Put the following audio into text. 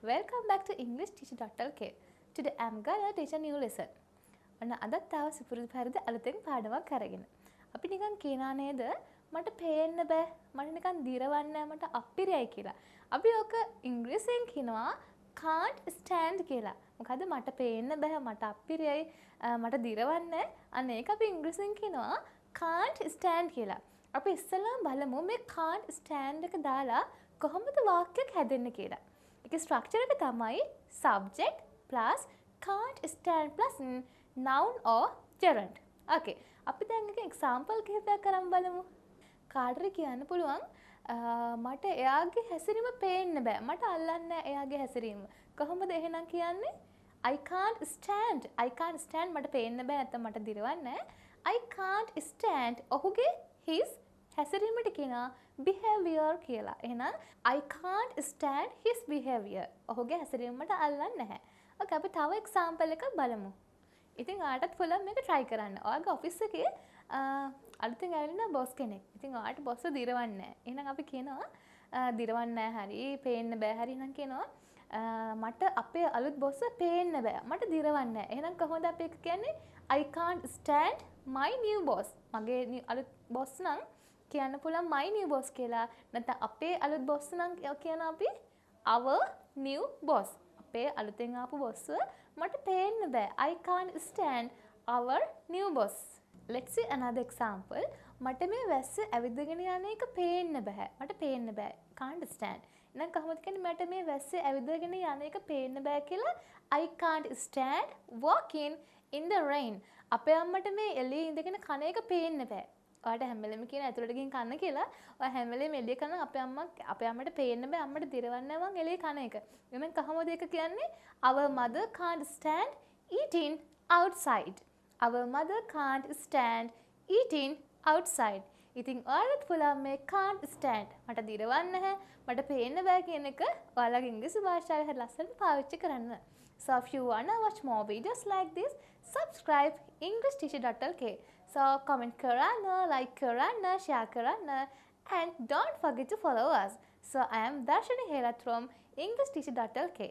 Welcome back to EnglishTeacher.lk. Today I'm gonna teach a new lesson. ඔන්න අදත් තාම සුපුරුදු පරිදි අලුතෙන් පාඩමක් අරගෙන. අපි නිකන් කියනා නේද මට පේන්න බෑ. මට නිකන් දිරවන්නේ මට අපිරියයි කියලා. අපි ඔක ඉංග්‍රීසියෙන් කියනවා can't stand කියලා. මොකද මට පේන්න බෑ මට අපිරියයි මට දිරවන්නේ. අන්න ඒක අපි ඉංග්‍රීසියෙන් කියනවා can't stand කියලා. අපි ඉස්සෙල්ලාම බලමු මේ can't stand එක දාලා කොහොමද වාක්‍යයක් හැදෙන්නේ කියලා. ඒකේ ස්ට්‍රක්චර් එක තමයි subject plus can't stand plus noun or gerund. Okay. අපි දැන් එක example කිහිපයක් කරන් බලමු. කාටරි කියන්න පුළුවන් මට එයාගේ හැසිරීම පේන්න බෑ. මට අල්ලන්නේ නැහැ එයාගේ හැසිරීම. කොහොමද එහෙනම් කියන්නේ? I can't stand මට පේන්න බෑ නැත්නම් මට දිරවන්නේ I can't stand ඔහුගේ his හැසිරීමට කියනවා behavior කියලා. එහෙනම් I can't stand his behavior. ඔහුගේ හැසිරීම මට අල්ලන්නේ නැහැ. Okay අපි තව example එකක් බලමු. ඉතින් ඔයාලටත් පුළුවන් මේක try කරන්න. ඔයාගේ office එකේ අලුතෙන් ඇවිල්ලා boss කෙනෙක්. ඉතින් ඔයාලට boss දිරවන්නේ නැහැ. එහෙනම් අපි කියනවා දිරවන්නේ නැහැ හරි, පේන්න බෑ හරි නම් කියනවා මට අපේ අලුත් boss පේන්න බෑ. මට දිරවන්නේ නැහැ. එහෙනම් කොහොමද අපි ඒක කියන්නේ? I can't stand my new boss. මගේ අලුත් boss නම් කියන්න පුළුවන් my new boss කියලා. නැත්නම් අපේ අලුත් boss නම් කියන අපි our new boss. අපේ අලුතෙන් ආපු boss මට පේන්න බෑ. I can't stand our new boss. Let's see another example. මට මේ වැස්ස ඇවිදගෙන යන එක පේන්න බෑ. මට පේන්න බෑ. Can't stand. එහෙනම් කොහොමද කියන්නේ මට මේ වැස්ස ඇවිදගෙන යන එක පේන්න බෑ කියලා? I can't stand walking in the rain. අපේ අම්මට මේ එළියේ ඉඳගෙන කන එක පේන්න බෑ. ඔයාලට හැම වෙලෙම කියන ඇතුළට ගිහින් කන්න කියලා. ඔයා හැම වෙලෙම එළිය කන අපේ අම්මට පේන්න බෑ. අම්මට දිරවන්නේ මං එළියේ කන එක. එහෙනම් කොහොමද ඒක කියන්නේ? Our mother can't stand eating outside. Our mother can't stand eating outside. ඉතින් ඔයාලට පුළුවන් මේ can't stand මට දිරවන්නේ නැහැ. මට පේන්න බෑ කියන එක ඔයාලගේ ඉංග්‍රීසි භාෂාවේ හරි ලස්සනට පාවිච්චි කරන්න. So if you wanna watch more videos like this, subscribe EnglishTeacher.lk. So comment කරන්න, like කරන්න, share කරන්න and don't forget to follow us. So I am Darshani Helath from EnglishTeacher.lk.